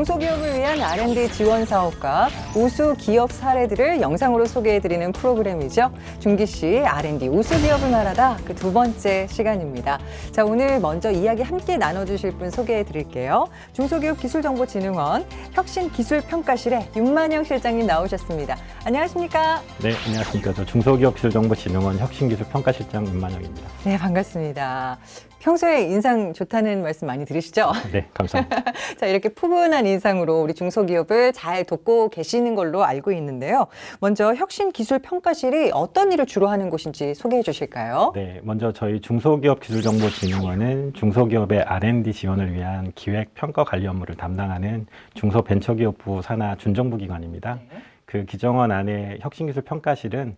중소기업을 위한 R&D 지원 사업과 우수 기업 사례들을 영상으로 소개해드리는 프로그램이죠. 중기씨 R&D 우수 기업을 말하다 그 두 번째 시간입니다. 자, 오늘 먼저 이야기 함께 나눠주실 분 소개해드릴게요. 중소기업기술정보진흥원 혁신기술평가실의 윤만영 실장님 나오셨습니다. 안녕하십니까? 네, 안녕하십니까. 저 중소기업기술정보진흥원 혁신기술평가실장 윤만영입니다. 네, 반갑습니다. 평소에 인상 좋다는 말씀 많이 들으시죠? 네, 감사합니다. 자, 이렇게 푸근한 인상으로 우리 중소기업을 잘 돕고 계시는 걸로 알고 있는데요. 먼저 혁신기술평가실이 어떤 일을 주로 하는 곳인지 소개해 주실까요? 네, 먼저 저희 중소기업기술정보진흥원은 중소기업의 R&D 지원을 위한 기획, 평가 관리 업무를 담당하는 중소벤처기업부 산하 준정부기관입니다. 그 기정원 안에 혁신기술평가실은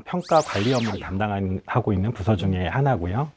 평가 관리 업무를 담당하고 있는 부서 중에 하나고요.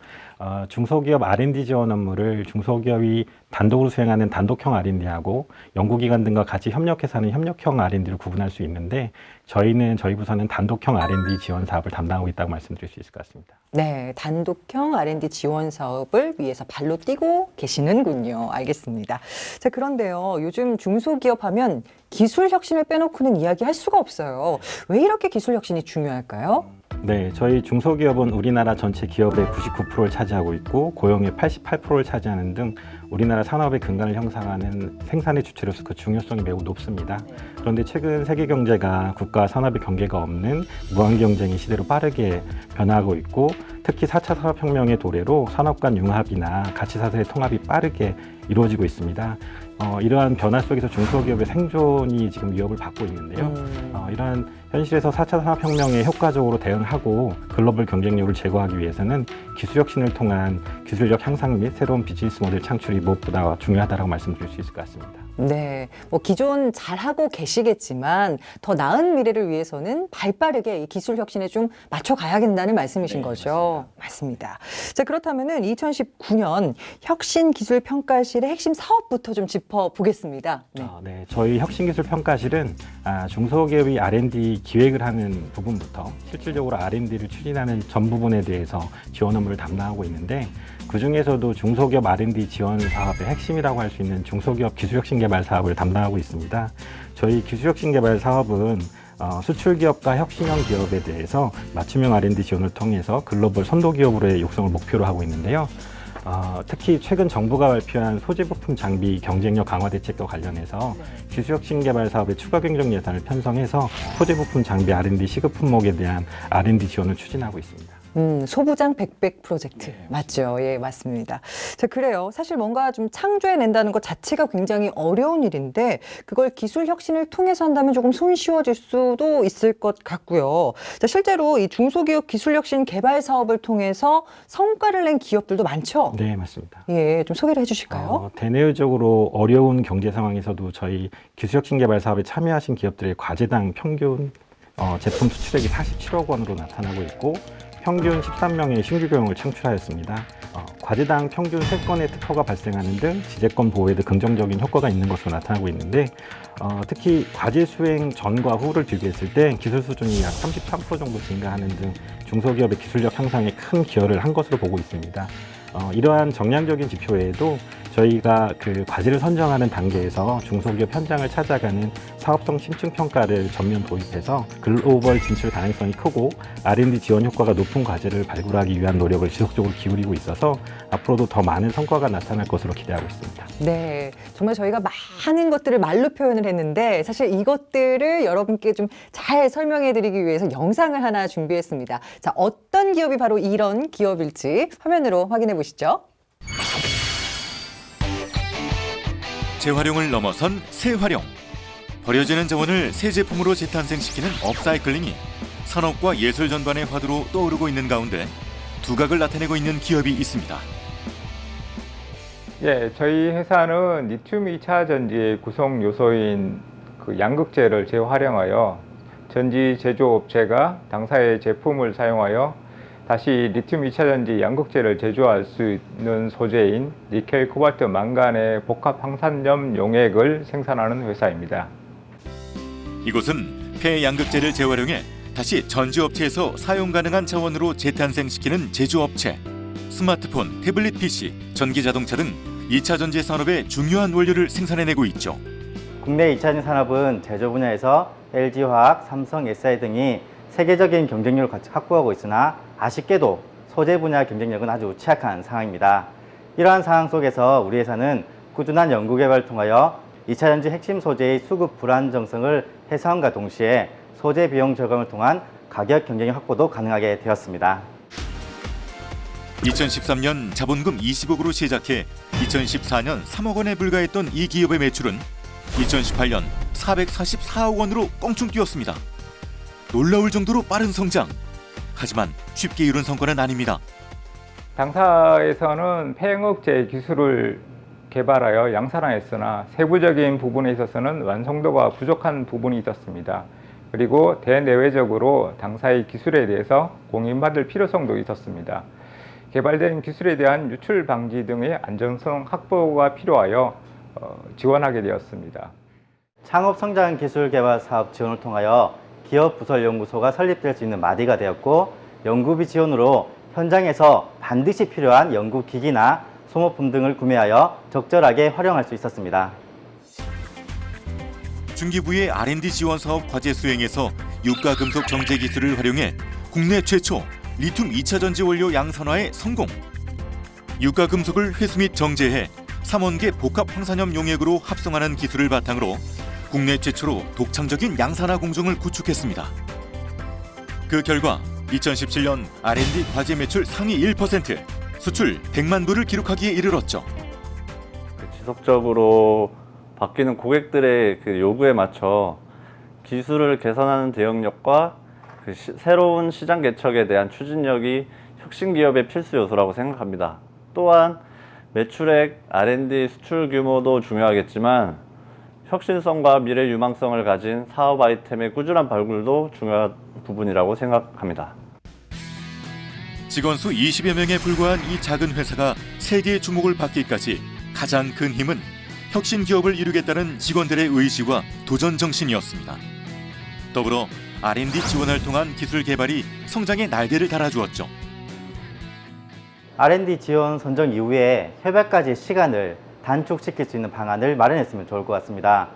중소기업 R&D 지원 업무를 중소기업이 단독으로 수행하는 단독형 R&D하고 연구기관 등과 같이 협력해서 하는 협력형 R&D를 구분할 수 있는데 저희 부서는 단독형 R&D 지원 사업을 담당하고 있다고 말씀드릴 수 있을 것 같습니다. 네, 단독형 R&D 지원 사업을 위해서 발로 뛰고 계시는군요. 알겠습니다. 자, 그런데요. 요즘 중소기업 하면 기술 혁신을 빼놓고는 이야기할 수가 없어요. 왜 이렇게 기술 혁신이 중요할까요? 네, 저희 중소기업은 우리나라 전체 기업의 99%를 차지하고 있고 고용의 88%를 차지하는 등 우리나라 산업의 근간을 형성하는 생산의 주체로서 그 중요성이 매우 높습니다. 그런데 최근 세계 경제가 국가 산업의 경계가 없는 무한 경쟁의 시대로 빠르게 변화하고 있고 특히 4차 산업혁명의 도래로 산업 간 융합이나 가치사슬의 통합이 빠르게 이루어지고 있습니다. 이러한 변화 속에서 중소기업의 생존이 지금 위협을 받고 있는데요. 이러한 현실에서 4차 산업혁명에 효과적으로 대응하고 글로벌 경쟁력을 제고하기 위해서는 기술혁신을 통한 기술력 향상 및 새로운 비즈니스 모델 창출이 무엇보다 중요하다고 말씀드릴 수 있을 것 같습니다. 네, 기존 잘하고 계시겠지만 더 나은 미래를 위해서는 발빠르게 이 기술 혁신에 좀 맞춰가야 된다는 말씀이신 거죠. 맞습니다. 자, 그렇다면은 2019년 혁신기술평가실의 핵심 사업부터 좀 짚어보겠습니다. 네. 네, 저희 혁신기술평가실은 중소기업이 R&D 기획을 하는 부분부터 실질적으로 R&D를 추진하는 전 부분에 대해서 지원 업무를 담당하고 있는데 그중에서도 중소기업 R&D 지원 사업의 핵심이라고 할 수 있는 중소기업 기술혁신개발 사업을 담당하고 있습니다. 저희 기술혁신개발 사업은 수출기업과 혁신형 기업에 대해서 맞춤형 R&D 지원을 통해서 글로벌 선도기업으로의 육성을 목표로 하고 있는데요. 특히 최근 정부가 발표한 소재부품 장비 경쟁력 강화 대책과 관련해서 기술혁신개발 사업의 추가 경정 예산을 편성해서 소재부품 장비 R&D 시급 품목에 대한 R&D 지원을 추진하고 있습니다. 소부장 백백 프로젝트. 맞죠? 예, 맞습니다. 자, 그래요. 사실 뭔가 좀 창조해낸다는 것 자체가 굉장히 어려운 일인데 그걸 기술 혁신을 통해서 한다면 조금 손쉬워질 수도 있을 것 같고요. 자, 실제로 이 중소기업 기술 혁신 개발 사업을 통해서 성과를 낸 기업들도 많죠? 네, 맞습니다. 예, 좀 소개를 해주실까요? 대내적으로 어려운 경제 상황에서도 저희 기술혁신 개발 사업에 참여하신 기업들의 과제당 평균 제품 수출액이 47억 원으로 나타나고 있고 평균 13명의 신규 고용을 창출하였습니다. 과제당 평균 3건의 특허가 발생하는 등 지재권 보호에도 긍정적인 효과가 있는 것으로 나타나고 있는데 특히 과제 수행 전과 후를 비교했을 때 기술 수준이 약 33% 정도 증가하는 등 중소기업의 기술력 향상에 큰 기여를 한 것으로 보고 있습니다. 이러한 정량적인 지표 외에도 저희가 그 과제를 선정하는 단계에서 중소기업 현장을 찾아가는 사업성 심층 평가를 전면 도입해서 글로벌 진출 가능성이 크고 R&D 지원 효과가 높은 과제를 발굴하기 위한 노력을 지속적으로 기울이고 있어서 앞으로도 더 많은 성과가 나타날 것으로 기대하고 있습니다. 네, 정말 저희가 많은 것들을 말로 표현을 했는데 사실 이것들을 여러분께 좀 잘 설명해 드리기 위해서 영상을 하나 준비했습니다. 자, 어떤 기업이 바로 이런 기업일지 화면으로 확인해 보시죠. 재활용을 넘어선 새활용. 버려지는 자원을 새 제품으로 재탄생시키는 업사이클링이 산업과 예술 전반의 화두로 떠오르고 있는 가운데 두각을 나타내고 있는 기업이 있습니다. 예, 저희 회사는 리튬 2차 전지의 구성 요소인 그 양극재를 재활용하여 전지 제조업체가 당사의 제품을 사용하여 다시 리튬 2차 전지 양극재를 제조할 수 있는 소재인 니켈, 코발트, 망간의 복합 황산염 용액을 생산하는 회사입니다. 이곳은 폐양극재를 재활용해 다시 전지업체에서 사용 가능한 자원으로 재탄생시키는 제조업체. 스마트폰, 태블릿 PC, 전기자동차 등 2차 전지 산업의 중요한 원료를 생산해내고 있죠. 국내 2차전지 산업은 제조 분야에서 LG화학, 삼성, SI 등이 세계적인 경쟁력을 확보하고 있으나 아쉽게도 소재 분야 경쟁력은 아주 취약한 상황입니다. 이러한 상황 속에서 우리 회사는 꾸준한 연구 개발을 통하여 2차전지 핵심 소재의 수급 불안정성을 해소함과 동시에 소재 비용 절감을 통한 가격 경쟁력 확보도 가능하게 되었습니다. 2013년 자본금 20억으로 시작해 2014년 3억 원에 불과했던 이 기업의 매출은 2018년 444억 원으로 껑충 뛰었습니다. 놀라울 정도로 빠른 성장. 하지만 쉽게 이룬 성과는 아닙니다. 당사에서는 폐행업체 기술을 개발하여 양산화했으나 세부적인 부분에 있어서는 완성도가 부족한 부분이 있었습니다. 그리고 대내외적으로 당사의 기술에 대해서 공인받을 필요성도 있었습니다. 개발된 기술에 대한 유출 방지 등의 안정성 확보가 필요하여 지원하게 되었습니다. 창업 성장 기술 개발 사업 지원을 통하여 기업 부설 연구소가 설립될 수 있는 마디가 되었고, 연구비 지원으로 현장에서 반드시 필요한 연구기기나 소모품 등을 구매하여 적절하게 활용할 수 있었습니다. 중기부의 R&D 지원 사업 과제 수행에서 유가금속 정제 기술을 활용해 국내 최초 리튬 2차 전지 원료 양산화에 성공. 유가금속을 회수 및 정제해 3원계 복합 황산염 용액으로 합성하는 기술을 바탕으로 국내 최초로 독창적인 양산화 공정을 구축했습니다. 그 결과 2017년 R&D 과제 매출 상위 1%, 수출 100만 부를 기록하기에 이르렀죠. 지속적으로 바뀌는 고객들의 그 요구에 맞춰 기술을 개선하는 대응력과 새로운 시장 개척에 대한 추진력이 혁신 기업의 필수 요소라고 생각합니다. 또한 매출액, R&D 수출 규모도 중요하겠지만 혁신성과 미래 유망성을 가진 사업 아이템의 꾸준한 발굴도 중요한 부분이라고 생각합니다. 직원 수 20여 명에 불과한 이 작은 회사가 세계의 주목을 받기까지 가장 큰 힘은 혁신 기업을 이루겠다는 직원들의 의지와 도전 정신이었습니다. 더불어 R&D 지원을 통한 기술 개발이 성장의 날개를 달아주었죠. R&D 지원 선정 이후에 협약까지 시간을 단축시킬 수 있는 방안을 마련했으면 좋을 것 같습니다.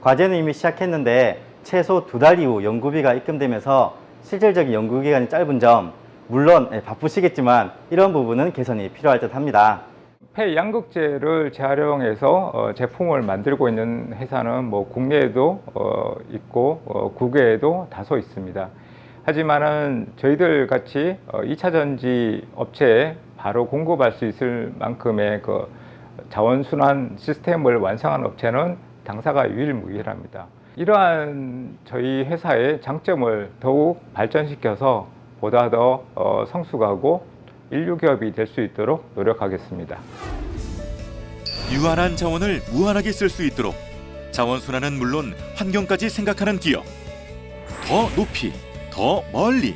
과제는 이미 시작했는데 최소 2달 이후 연구비가 입금되면서 실질적인 연구기간이 짧은 점, 물론 바쁘시겠지만 이런 부분은 개선이 필요할 듯 합니다. 폐양극재를 재활용해서 제품을 만들고 있는 회사는 국내에도 있고 국외에도 다소 있습니다. 하지만은 저희들 같이 2차 전지 업체에 바로 공급할 수 있을 만큼의 그 자원순환 시스템을 완성한 업체는 당사가 유일무이합니다. 이러한 저희 회사의 장점을 더욱 발전시켜서 보다 더 성숙하고 인류기업이 될 수 있도록 노력하겠습니다. 유한한 자원을 무한하게 쓸 수 있도록 자원순환은 물론 환경까지 생각하는 기업. 더 높이, 더 멀리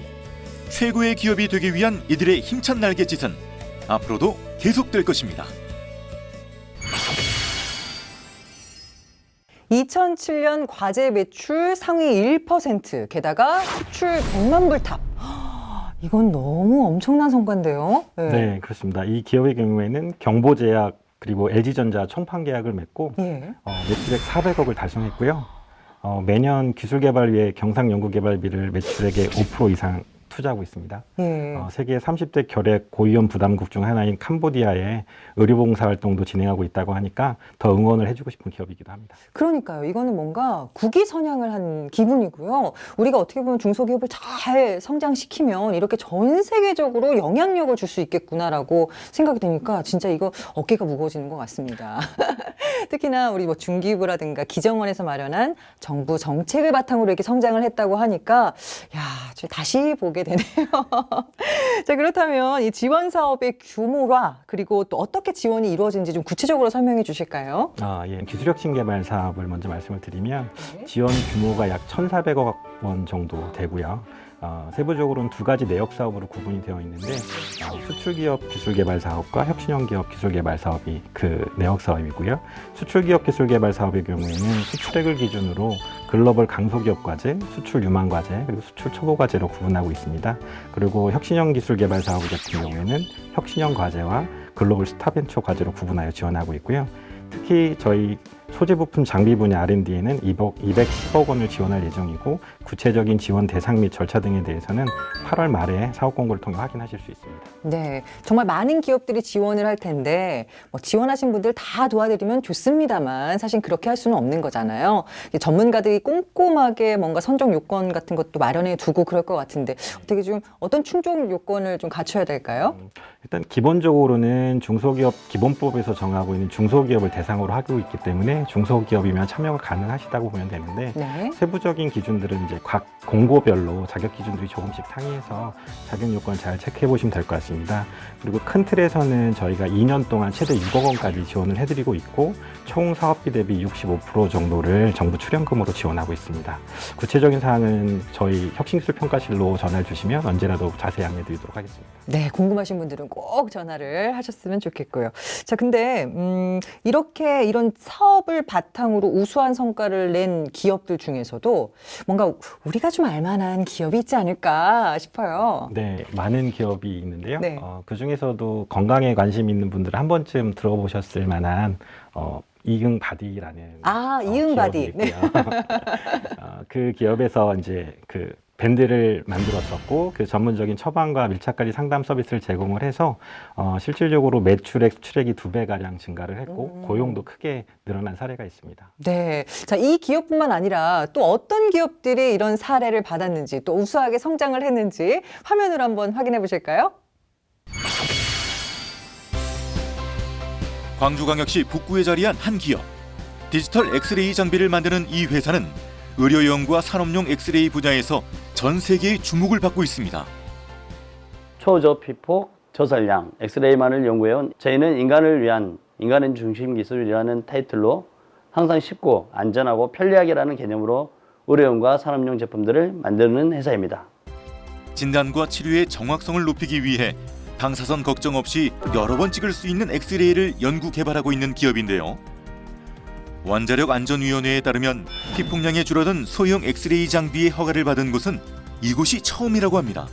최고의 기업이 되기 위한 이들의 힘찬 날갯짓은 앞으로도 계속될 것입니다. 2007년 과제 매출 상위 1%, 게다가 수출 100만 불탑. 이건 너무 엄청난 성과인데요. 네, 그렇습니다. 이 기업의 경우에는 경보제약 그리고 LG전자 총판 계약을 맺고 매출액 400억을 달성했고요. 매년 기술 개발 위해 경상 연구 개발비를 매출액의 5% 이상 투자하고 있습니다. 세계 30대 결핵 고위험 부담국 중 하나인 캄보디아에 의료봉사 활동도 진행하고 있다고 하니까 더 응원을 해주고 싶은 기업이기도 합니다. 그러니까요. 이거는 뭔가 국위선양을 한 기분이고요. 우리가 어떻게 보면 중소기업을 잘 성장시키면 이렇게 전 세계적으로 영향력을 줄 수 있겠구나라고 생각이 되니까 진짜 이거 어깨가 무거워지는 것 같습니다. 특히나 우리 중기부라든가 기정원에서 마련한 정부 정책을 바탕으로 이렇게 성장을 했다고 하니까 다시 보게 되네요. 자, 그렇다면 이 지원 사업의 규모와 그리고 또 어떻게 지원이 이루어지는지 좀 구체적으로 설명해 주실까요? 예. 기술혁신 개발 사업을 먼저 말씀을 드리면 지원 규모가 약 1,400억 원 정도 되고요. 세부적으로는 두 가지 내역 사업으로 구분이 되어 있는데 수출기업 기술개발 사업과 혁신형 기업 기술개발 사업이 그 내역 사업이고요. 수출기업 기술개발 사업의 경우에는 수출액을 기준으로 글로벌 강소기업 과제, 수출 유망 과제, 그리고 수출 초보 과제로 구분하고 있습니다. 그리고 혁신형 기술개발 사업 같은 경우에는 혁신형 과제와 글로벌 스타벤처 과제로 구분하여 지원하고 있고요. 특히 저희 소재 부품 장비 분야 R&D에는 210억 원을 지원할 예정이고 구체적인 지원 대상 및 절차 등에 대해서는 8월 말에 사업 공고를 통해 확인하실 수 있습니다. 네, 정말 많은 기업들이 지원을 할 텐데 뭐 지원하신 분들 다 도와드리면 좋습니다만 사실 그렇게 할 수는 없는 거잖아요. 전문가들이 꼼꼼하게 뭔가 선정 요건 같은 것도 마련해 두고 그럴 것 같은데 어떻게 좀 어떤 충족 요건을 좀 갖춰야 될까요? 일단 기본적으로는 중소기업 기본법에서 정하고 있는 중소기업을 대상으로 하고 있기 때문에 중소기업이면 참여가 가능하시다고 보면 되는데 네. 세부적인 기준들은 이제 각 공고별로 자격 기준들이 조금씩 상이해서 자격 요건 잘 체크해 보시면 될 것 같습니다. 그리고 큰 틀에서는 저희가 2년 동안 최대 6억 원까지 지원을 해드리고 있고 총 사업비 대비 65% 정도를 정부 출연금으로 지원하고 있습니다. 구체적인 사항은 저희 혁신기술평가실로 전화를 주시면 언제라도 자세히 안내 드리도록 하겠습니다. 네, 궁금하신 분들은 꼭 전화를 하셨으면 좋겠고요. 자, 근데 이렇게 이런 사업을 바탕으로 우수한 성과를 낸 기업들 중에서도 뭔가 우리가 좀 알만한 기업이 있지 않을까 싶어요. 네, 많은 기업이 있는데요. 네. 그 중에서도 건강에 관심 있는 분들은 한 번쯤 들어보셨을 만한 이응바디라는 이응바디. 기업이 있고요. 그 기업에서 이제 그 밴드를 만들었었고 그 전문적인 처방과 밀착관리 상담 서비스를 제공을 해서 실질적으로 매출액, 수출액이 2배 가량 증가를 했고 고용도 크게 늘어난 사례가 있습니다. 네. 자, 이 기업뿐만 아니라 또 어떤 기업들이 이런 사례를 받았는지 또 우수하게 성장을 했는지 화면으로 한번 확인해 보실까요? 광주광역시 북구에 자리한 한 기업. 디지털 엑스레이 장비를 만드는 이 회사는 의료용과 산업용 엑스레이 분야에서 전 세계의 주목을 받고 있습니다. 초저피폭 저설량 엑스레이만을 연구해온 저희는 인간을 위한 인간의 중심 기술이라는 타이틀로 항상 쉽고 안전하고 편리하게라는 개념으로 의료용과 산업용 제품들을 만드는 회사입니다. 진단과 치료의 정확성을 높이기 위해 방사선 걱정 없이 여러 번 찍을 수 있는 엑스레이를 연구 개발하고 있는 기업인데요. 원자력 안전위원회에 따르면 피폭량이 줄어든 소형 엑스레이 장비의 허가를 받은 곳은 이곳이 처음이라고 합니다.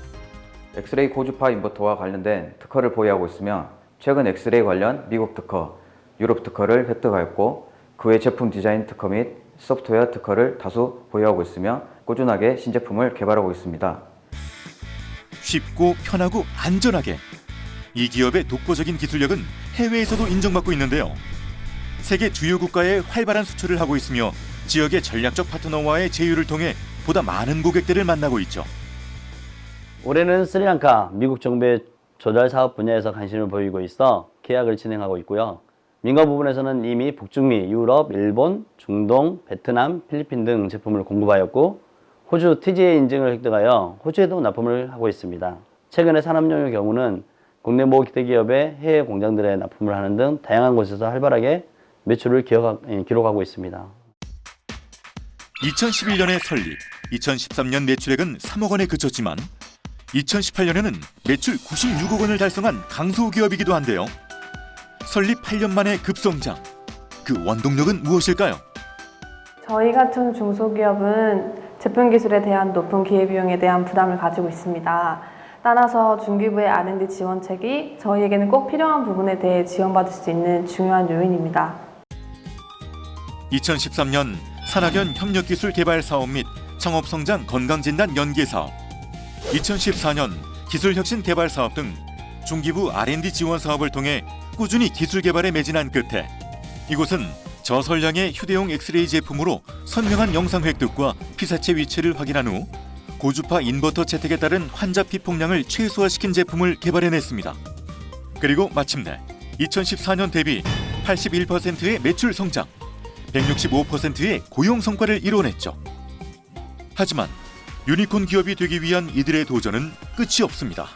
엑스레이 고주파 인버터와 관련된 특허를 보유하고 있으며 최근 엑스레이 관련 미국 특허, 유럽 특허를 획득하였고 그 외 제품 디자인 특허 및 소프트웨어 특허를 다수 보유하고 있으며 꾸준하게 신제품을 개발하고 있습니다. 쉽고 편하고 안전하게 이 기업의 독보적인 기술력은 해외에서도 인정받고 있는데요. 세계 주요 국가에 활발한 수출을 하고 있으며 지역의 전략적 파트너와의 제휴를 통해 보다 많은 고객들을 만나고 있죠. 올해는 스리랑카, 미국 정부의 조달 사업 분야에서 관심을 보이고 있어 계약을 진행하고 있고요. 민간 부분에서는 이미 북중미, 유럽, 일본, 중동, 베트남, 필리핀 등 제품을 공급하였고 호주 TGA 인증을 획득하여 호주에도 납품을 하고 있습니다. 최근에 산업용의 경우는 국내 모 대기업의 해외 공장들에 납품을 하는 등 다양한 곳에서 활발하게 매출을 기록하고 있습니다. 2011년에 설립, 2013년 매출액은 3억 원에 그쳤지만 2018년에는 매출 96억 원을 달성한 강소기업이기도 한데요. 설립 8년 만에 급성장. 그 원동력은 무엇일까요? 저희 같은 중소기업은 제품 기술에 대한 높은 기회비용에 대한 부담을 가지고 있습니다. 따라서 중기부의 R&D 지원책이 저희에게는 꼭 필요한 부분에 대해 지원받을 수 있는 중요한 요인입니다. 2013년 산학연 협력기술 개발 사업 및 창업성장 건강진단 연계 사업, 2014년 기술혁신 개발 사업 등 중기부 R&D 지원 사업을 통해 꾸준히 기술 개발에 매진한 끝에 이곳은 저설량의 휴대용 엑스레이 제품으로 선명한 영상 획득과 피사체 위치를 확인한 후 고주파 인버터 채택에 따른 환자 피폭량을 최소화시킨 제품을 개발해냈습니다. 그리고 마침내 2014년 대비 81%의 매출 성장, 165%의 고용 성과를 이뤄냈죠. 하지만 유니콘 기업이 되기 위한 이들의 도전은 끝이 없습니다.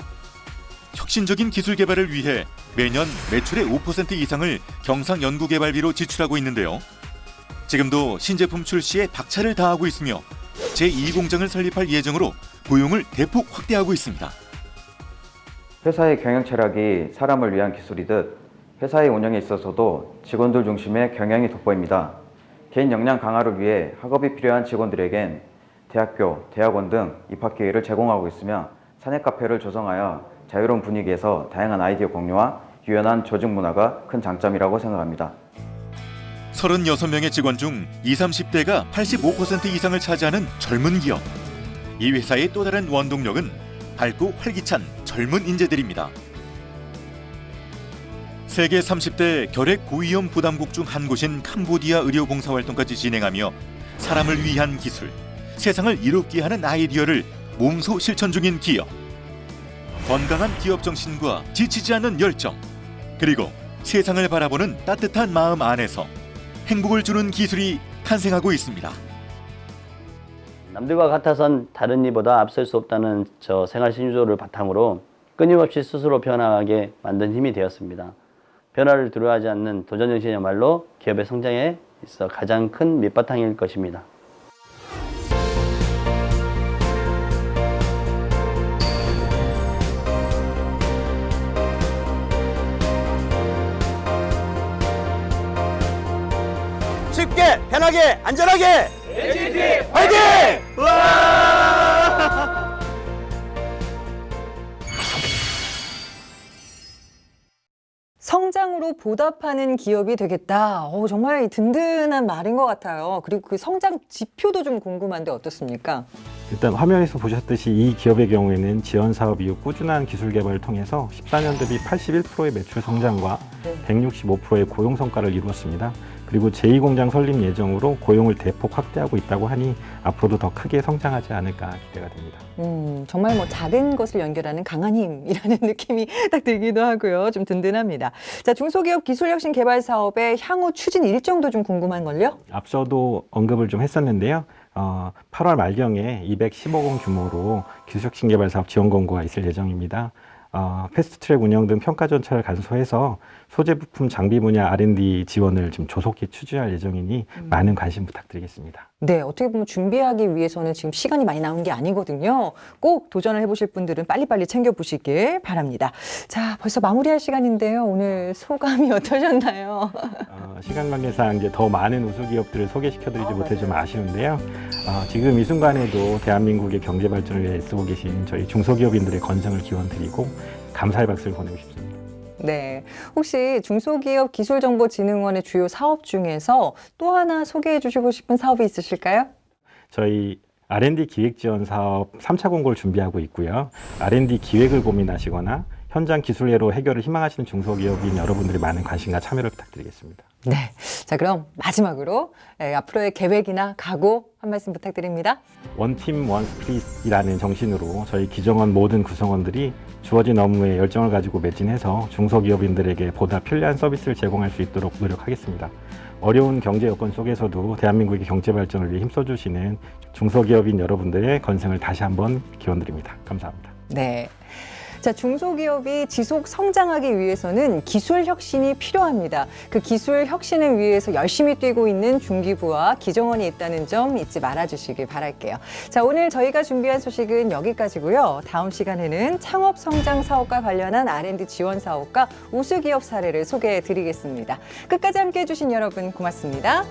혁신적인 기술 개발을 위해 매년 매출의 5% 이상을 경상 연구개발비로 지출하고 있는데요. 지금도 신제품 출시에 박차를 다하고 있으며 제2공장을 설립할 예정으로 고용을 대폭 확대하고 있습니다. 회사의 경영 철학이 사람을 위한 기술이듯 회사의 운영에 있어서도 직원들 중심의 경영이 돋보입니다. 개인 역량 강화를 위해 학업이 필요한 직원들에겐 대학교, 대학원 등 입학 기회를 제공하고 있으며 사내 카페를 조성하여 자유로운 분위기에서 다양한 아이디어 공유와 유연한 조직 문화가 큰 장점이라고 생각합니다. 36명의 직원 중 20, 30대가 85% 이상을 차지하는 젊은 기업. 이 회사의 또 다른 원동력은 밝고 활기찬 젊은 인재들입니다. 세계 30대 결핵 고위험 부담국 중 한 곳인 캄보디아 의료봉사 활동까지 진행하며 사람을 위한 기술, 세상을 이롭게 하는 아이디어를 몸소 실천 중인 기업. 건강한 기업 정신과 지치지 않는 열정, 그리고 세상을 바라보는 따뜻한 마음 안에서 행복을 주는 기술이 탄생하고 있습니다. 남들과 같아선 다른 이보다 앞설 수 없다는 저 생활 신조를 바탕으로 끊임없이 스스로 변화하게 만든 힘이 되었습니다. 변화를 두려워하지 않는 도전 정신이야말로 기업의 성장에 있어 가장 큰 밑바탕일 것입니다. 쉽게, 편하게, 안전하게! NCT 화이팅! 성장으로 보답하는 기업이 되겠다. 정말 든든한 말인 것 같아요. 그리고 그 성장 지표도 좀 궁금한데 어떻습니까? 일단 화면에서 보셨듯이 이 기업의 경우에는 지원 사업 이후 꾸준한 기술 개발을 통해서 14년 대비 81%의 매출 성장과 165%의 고용 성과를 이루었습니다. 그리고 제2공장 설립 예정으로 고용을 대폭 확대하고 있다고 하니 앞으로도 더 크게 성장하지 않을까 기대가 됩니다. 정말 작은 것을 연결하는 강한 힘이라는 느낌이 딱 들기도 하고요. 좀 든든합니다. 자, 중소기업 기술혁신 개발 사업의 향후 추진 일정도 좀 궁금한걸요? 앞서도 언급을 좀 했었는데요. 8월 말경에 210억 원 규모로 기술혁신 개발 사업 지원 공고가 있을 예정입니다. 패스트트랙 운영 등 평가 절차를 간소해서 소재 부품 장비 분야 R&D 지원을 지금 조속히 추진할 예정이니 많은 관심 부탁드리겠습니다. 네, 어떻게 보면 준비하기 위해서는 지금 시간이 많이 남은 게 아니거든요. 꼭 도전을 해보실 분들은 빨리빨리 챙겨보시길 바랍니다. 자, 벌써 마무리할 시간인데요. 오늘 소감이 어떠셨나요? 시간 관계상 이제 더 많은 우수 기업들을 소개시켜드리지 못해 좀 아쉬운데요. 지금 이 순간에도 대한민국의 경제 발전을 위해 애쓰고 계신 저희 중소기업인들의 건승을 기원드리고 감사의 박수를 보내고 싶습니다. 네, 혹시 중소기업기술정보진흥원의 주요 사업 중에서 또 하나 소개해 주시고 싶은 사업이 있으실까요? 저희 R&D 기획 지원 사업 3차 공고를 준비하고 있고요. R&D 기획을 고민하시거나 현장 기술례로 해결을 희망하시는 중소기업인 여러분들의 많은 관심과 참여를 부탁드리겠습니다. 네, 자 그럼 마지막으로 앞으로의 계획이나 각오 한 말씀 부탁드립니다. 원팀 원스피릿이라는 정신으로 저희 기정원 모든 구성원들이 주어진 업무에 열정을 가지고 매진해서 중소기업인들에게 보다 편리한 서비스를 제공할 수 있도록 노력하겠습니다. 어려운 경제 여건 속에서도 대한민국의 경제 발전을 위해 힘써주시는 중소기업인 여러분들의 건승을 다시 한번 기원드립니다. 감사합니다. 네. 자, 중소기업이 지속 성장하기 위해서는 기술 혁신이 필요합니다. 그 기술 혁신을 위해서 열심히 뛰고 있는 중기부와 기정원이 있다는 점 잊지 말아주시길 바랄게요. 자, 오늘 저희가 준비한 소식은 여기까지고요. 다음 시간에는 창업 성장 사업과 관련한 R&D 지원 사업과 우수 기업 사례를 소개해 드리겠습니다. 끝까지 함께해 주신 여러분 고맙습니다.